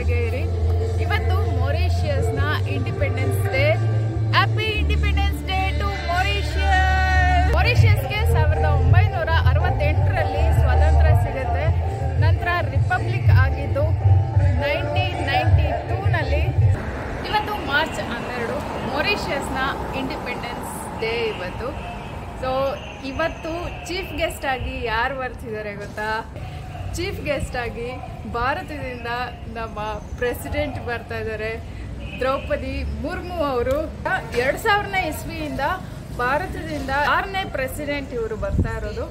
ಆಗಿ ಇರಿ. ಇವತ್ತು ಮಾರಿಷಿಯಸ್ನ independence day. Happy independence day to Mauritius. ಮಾರಿಷಿಯಸ್ಗೆ 1968ರಲ್ಲಿ ಸ್ವಾತಂತ್ರ್ಯ ಸಿಗುತ್ತೆ. ನಂತರ ರಿಪಬ್ಲಿಕ್ ಆಗಿದ್ದು 1992ನಲ್ಲಿ. ಇವತ್ತು ಮಾರ್ಚ್ 12 ಮಾರಿಷಿಯಸ್ನ ಇಂಡಿಪೆಂಡೆನ್ಸ್ ಡೇ ಇವತ್ತು. ಸೊ ಇವತ್ತು ಚೀಫ್ ಗೆಸ್ಟ್ ಆಗಿ ಯಾರು ಬರ್ತಿದ್ದಾರೆ ಗೊತ್ತಾ? ಚೀಫ್ ಗೆಸ್ಟ್ ಆಗಿ ಭಾರತದಿಂದ ನಮ್ಮ ಪ್ರೆಸಿಡೆಂಟ್ ಬರ್ತಾ ಇದ್ದಾರೆ, ದ್ರೌಪದಿ ಮುರ್ಮು ಅವರು. 2000ನೇ ಇಸ್ವಿಯಿಂದ ಭಾರತದಿಂದ 6ನೇ ಪ್ರೆಸಿಡೆಂಟ್ ಇವರು ಬರ್ತಾ ಇರೋದು.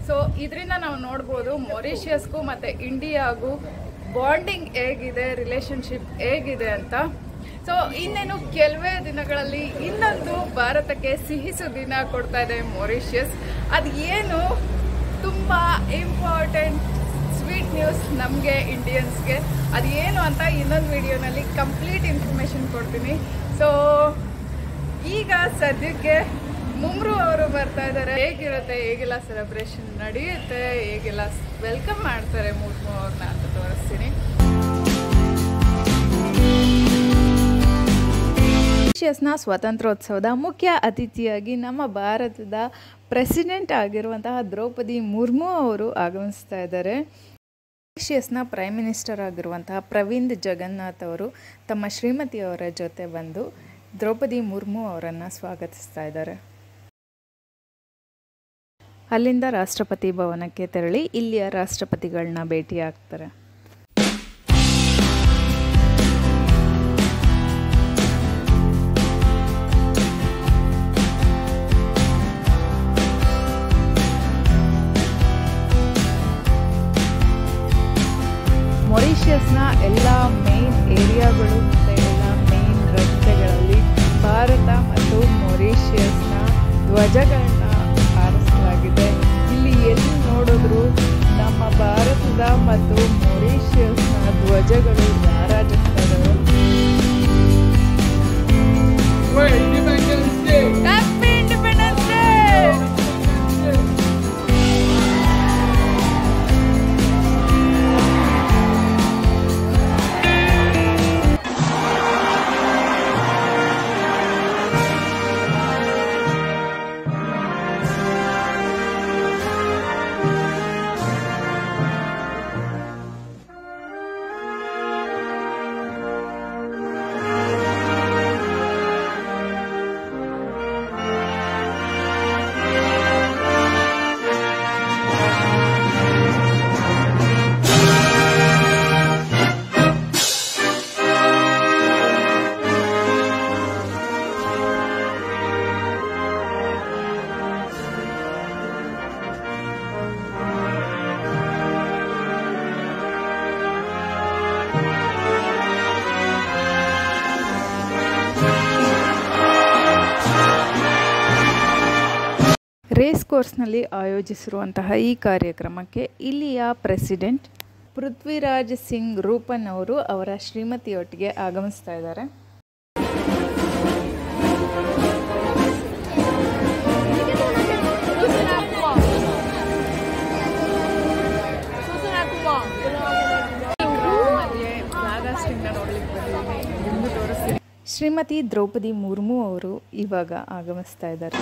ಸೊ ಇದರಿಂದ ನಾವು ನೋಡ್ಬೋದು ಮಾರಿಷಿಯಸ್ಗೂ ಮತ್ತು ಇಂಡಿಯಾಗೂ ಬಾಂಡಿಂಗ್ ಹೇಗಿದೆ, ರಿಲೇಷನ್ಶಿಪ್ ಹೇಗಿದೆ ಅಂತ. ಸೊ ಇನ್ನೇನು ಕೆಲವೇ ದಿನಗಳಲ್ಲಿ ಇನ್ನೊಂದು ಭಾರತಕ್ಕೆ ಸಿಹಿ ಸುದ್ದಿನ ಕೊಡ್ತಾ ಇದೆ ಮಾರಿಷಿಯಸ್. ಅದು ಏನು ತುಂಬ ಇಂಪಾರ್ಟೆಂಟ್ ಸ್ವೀಟ್ ನ್ಯೂಸ್ ನಮಗೆ ಇಂಡಿಯನ್ಸ್ಗೆ. ಅದು ಏನು ಅಂತ ಇನ್ನೊಂದು ವಿಡಿಯೋನಲ್ಲಿ ಕಂಪ್ಲೀಟ್ ಇನ್ಫಾರ್ಮೇಷನ್ ಕೊಡ್ತೀನಿ. ಸೊ ಈಗ ಸದ್ಯಕ್ಕೆ ಮುಮ್ರು ಅವರು ಬರ್ತಾ ಇದ್ದಾರೆ. ಹೇಗಿರುತ್ತೆ, ಹೇಗೆಲ್ಲ ಸೆಲೆಬ್ರೇಷನ್ ನಡೆಯುತ್ತೆ, ಹೇಗೆಲ್ಲ ವೆಲ್ಕಮ್ ಮಾಡ್ತಾರೆ ಮುರ್ಮು ಅವ್ರನ್ನ ಅಂತ ತೋರಿಸ್ತೀನಿ. ಮಾರಿಷಿಯಸ್ನ ಸ್ವಾತಂತ್ರ್ಯೋತ್ಸವದ ಮುಖ್ಯ ಅತಿಥಿಯಾಗಿ ನಮ್ಮ ಭಾರತದ ಪ್ರೆಸಿಡೆಂಟ್ ಆಗಿರುವಂತಹ ದ್ರೌಪದಿ ಮುರ್ಮು ಅವರು ಆಗಮಿಸ್ತಾ ಇದ್ದಾರೆ. ಮಾರಿಷಿಯಸ್ನ ಪ್ರೈಮ್ ಮಿನಿಸ್ಟರ್ ಆಗಿರುವಂತಹ ಪ್ರವಿಂದ್ ಜಗನ್ನಾಥ್ ಅವರು ತಮ್ಮ ಶ್ರೀಮತಿಯವರ ಜೊತೆ ಬಂದು ದ್ರೌಪದಿ ಮುರ್ಮು ಅವರನ್ನು ಸ್ವಾಗತಿಸ್ತಾ ಇದ್ದಾರೆ. ಅಲ್ಲಿಂದ ರಾಷ್ಟ್ರಪತಿ ಭವನಕ್ಕೆ ತೆರಳಿ ಇಲ್ಲಿಯ ರಾಷ್ಟ್ರಪತಿಗಳನ್ನ ಭೇಟಿಯಾಗ್ತಾರೆ. ಮಾರಿಷಿಯಸ್ನ ಎಲ್ಲ ಮೇನ್ ಏರಿಯಾಗಳು ಮತ್ತು ಎಲ್ಲ ಮೇನ್ ರಸ್ತೆಗಳಲ್ಲಿ ಭಾರತ ಮತ್ತು ಮಾರಿಷಿಯಸ್ನ ಧ್ವಜಗಳನ್ನ ಹಾರಿಸಲಾಗಿದೆ. ಇಲ್ಲಿ ಎಲ್ಲಿ ನೋಡಿದ್ರು ನಮ್ಮ ಭಾರತದ ಮತ್ತು ಮಾರಿಷಿಯಸ್ನ ಧ್ವಜಗಳು ರಾರಾಜಿಸ್ತಾ ಇದ್ದಾವೆ. ರೇಸ್ ಕೋರ್ಸ್ನಲ್ಲಿ ಆಯೋಜಿಸಿರುವಂತಹ ಈ ಕಾರ್ಯಕ್ರಮಕ್ಕೆ ಇಲ್ಲಿಯ ಪ್ರೆಸಿಡೆಂಟ್ ಪೃಥ್ವಿರಾಜ್ ಸಿಂಗ್ ರೂಪನ್ ಅವರು ಅವರ ಶ್ರೀಮತಿಯೊಟ್ಟಿಗೆ ಆಗಮಿಸ್ತಾ ಇದ್ದಾರೆ. ಶ್ರೀಮತಿ ದ್ರೌಪದಿ ಮುರ್ಮು ಅವರು ಇವಾಗ ಆಗಮಿಸ್ತಾ ಇದ್ದಾರೆ.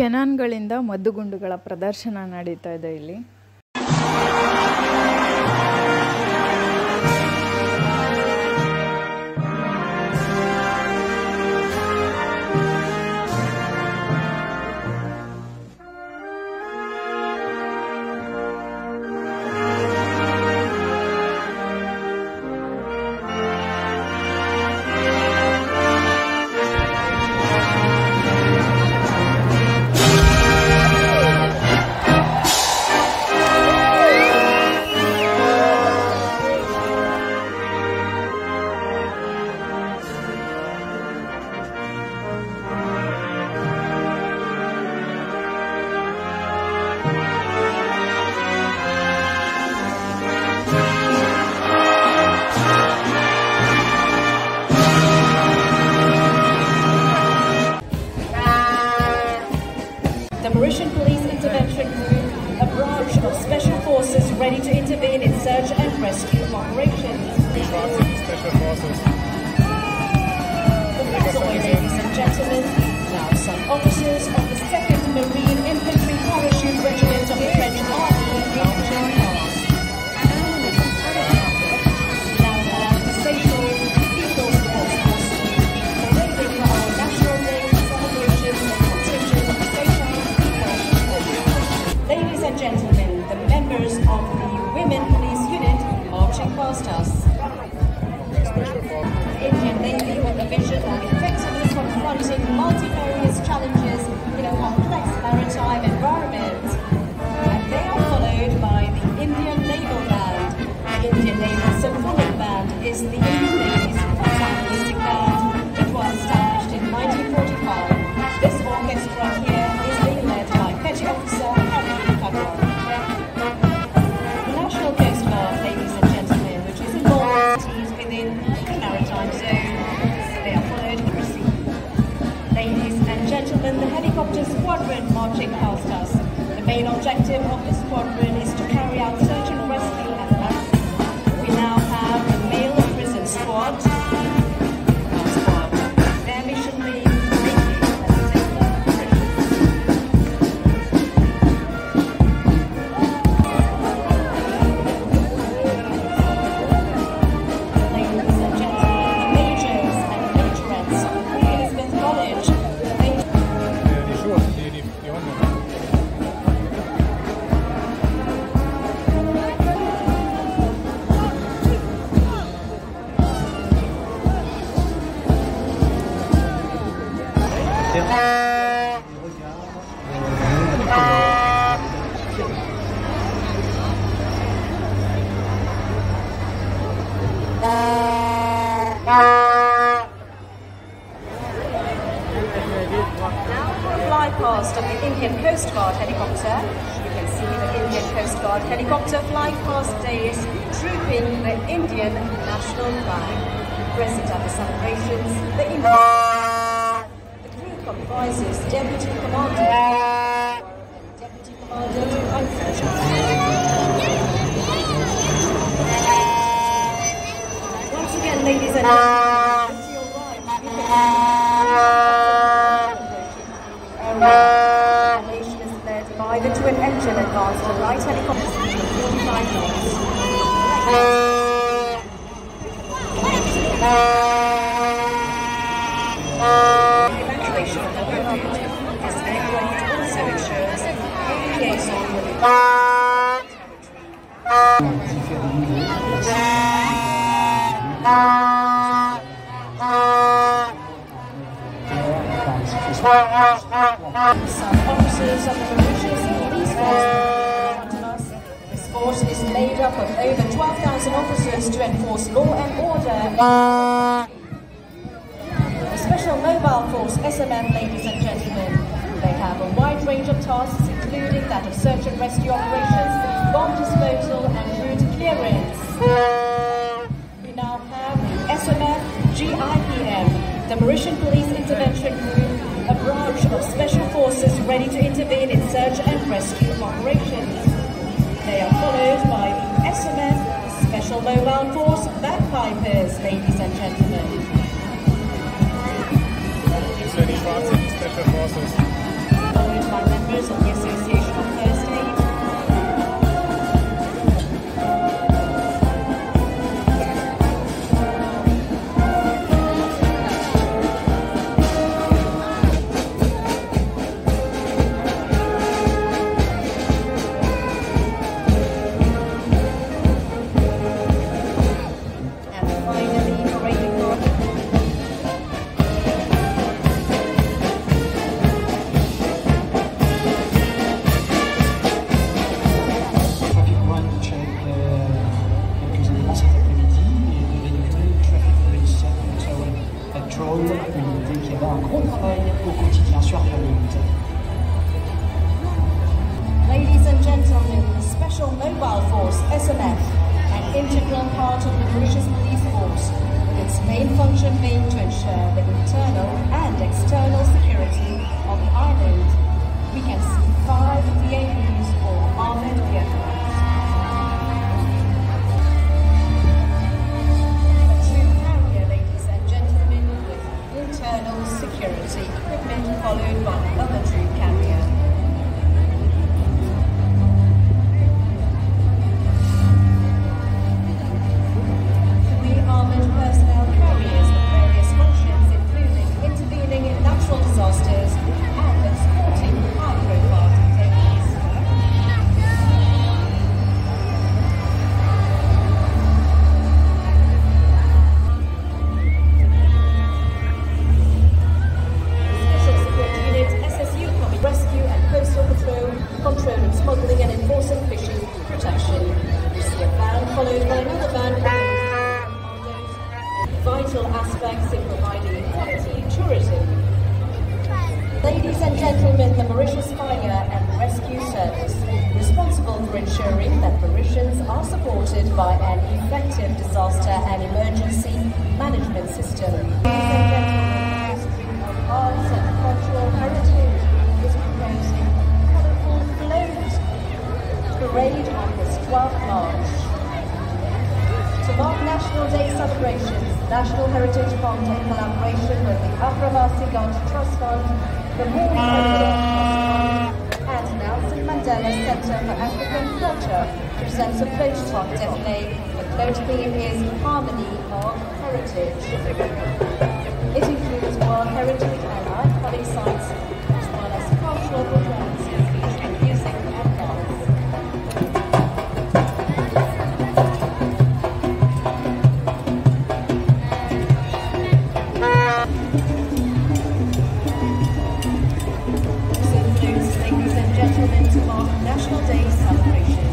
ಕೆನಾನ್ಗಳಿಂದ ಮದ್ದುಗುಂಡುಗಳ ಪ್ರದರ್ಶನ ನಡೀತಾ ಇದೆ ಇಲ್ಲಿ. The Mauritian Police Intervention Group, a branch of Special Forces ready to intervene in search and rescue operations. Special Forces. So, ladies and gentlemen, now some officers of the 2nd Marine Infantry Parachute Regiment of the French Army now have the Seychelles People's Force parading for our National Day celebrations and competition of Seychelles. Ladies and gentlemen, the members of the Women Police Unit marching past us. Indian Navy with a vision of effectively confronting multifarious challenges in a complex maritime environment. And they are followed by the Indian Naval Band. The Indian Naval Symphonic Band is the Indian Navy's symphonic band. It was established in 1945. This orchestra here is being led by Petty Officer Harry Kagor. The National Coast Guard, ladies and gentlemen, which is involved within the maritime zone. They are followed and received. Ladies and gentlemen, the helicopter squadron marching past us. The main objective of the squadron is to carry out search and rescue efforts. We now have the male prison squad. Their mission being fly past of the Indian Coast Guard helicopter. You can see the Indian Coast Guard helicopter flying past days, trooping the Indian national flag. Present at the celebrations, the crew comprises Deputy Commander, Deputy Commander once again, ladies and gentlemen, to your right, you can the nation is led by the twin-engine advanced light helicopter 45 knots. The evacuation of the road. This aircraft also ensures liaison with the Some officers of the Mauritius Police Force. This force is made up of over 12,000 officers to enforce law and order. The Special Mobile Force, SMF, ladies and gentlemen, they have a wide range of tasks, including that of search and rescue operations, bomb disposal, and route clearance. We now have the SMF GIPM, the Mauritian Police Intervention Group, a branch of Special Forces ready to intervene in search and rescue operations. They are followed by the SMF Special Mobile Force Bagpipers, ladies and gentlemen. Special Forces. Followed by members of the Association of First Aid. Une unité qui avait un gros travail au quotidien sur la route. Ladies and gentlemen, the Special Mobile Force, SMF, an integral part of the Mauritius Police Force, with its main function being to ensure the internal and external security of the island. We can see 5 VAUs or armored vehicles. Internal security equipment followed by another troop carrier. Three armoured personnel carriers with various functions including intervening in natural disasters and escorting high-profile detainees. Controlling smuggling and enforcing fishing protection. You see a van followed by another van vital aspects in providing quality tourism. Ladies and gentlemen, the Mauritius Fire and Rescue Service, responsible for ensuring that Mauritians are supported by an effective disaster and emergency management system. Ladies and gentlemen, the Ministry of Arts and Cultural Heritage is proposing parade on this 12th March. To mark National Day celebrations, National Heritage Fund in collaboration with the Akravasi God Trust Fund, the Morning Trust Fund, and Nelson Mandela Center for African Culture presents a float defile. The float theme is Harmony of Heritage. It includes World Heritage and iconic sites, as well as cultural performances featuring music and dance. Ladies and gentlemen, to mark National Day celebration.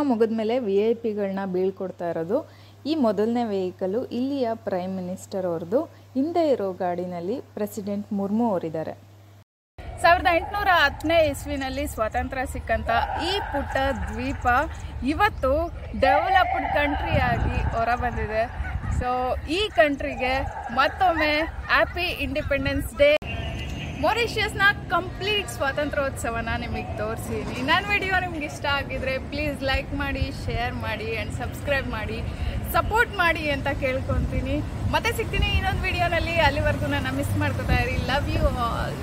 ಮುಗಿದ್ಮೇಲೆ VIP ಗಳನ್ನ ಬೀಳ್ಕೊಡ್ತಾ ಇರೋದು. ಈ ಮೊದಲನೇ vehicle ಇಲ್ಲಿಯ prime minister ಅವರದು. ಹಿಂದೆ ಇರೋ ಗಾಡಿನಲ್ಲಿ president Murmu ಅವರಿದ್ದಾರೆ. 1810ನೇ ಇಸ್ವಿನಲ್ಲಿ ಸ್ವಾತಂತ್ರ್ಯ ಸಿಕ್ಕಂತ ಈ ಪುಟ್ಟ ದ್ವೀಪ ಇವತ್ತು ಡೆವಲಪ್ಡ್ ಕಂಟ್ರಿ ಆಗಿ ಹೊರಬಂದಿದೆ. ಸೊ ಈ ಕಂಟ್ರಿಗೆ ಮತ್ತೊಮ್ಮೆ ಹ್ಯಾಪಿ ಇಂಡಿಪೆಂಡೆನ್ಸ್ ಡೇ. ಮಾರಿಷಿಯಸ್ನ ಕಂಪ್ಲೀಟ್ ಸ್ವಾತಂತ್ರ್ಯೋತ್ಸವನ ನಿಮಗೆ ತೋರಿಸಿದ್ದೀನಿ. ನನ್ನ ವಿಡಿಯೋ ನಿಮ್ಗೆ ಇಷ್ಟ ಆಗಿದ್ರೆ ಪ್ಲೀಸ್ ಲೈಕ್ ಮಾಡಿ, ಶೇರ್ ಮಾಡಿ ಆ್ಯಂಡ್ ಸಬ್ಸ್ಕ್ರೈಬ್ ಮಾಡಿ, ಸಪೋರ್ಟ್ ಮಾಡಿ ಅಂತ ಕೇಳ್ಕೊತೀನಿ. ಮತ್ತೆ ಸಿಗ್ತೀನಿ ಇನ್ನೊಂದು ವಿಡಿಯೋನಲ್ಲಿ. ಅಲ್ಲಿವರೆಗೂ ನನ್ನ ಮಿಸ್ ಮಾಡ್ಕೋತಾ ಇರಿ. Love you all.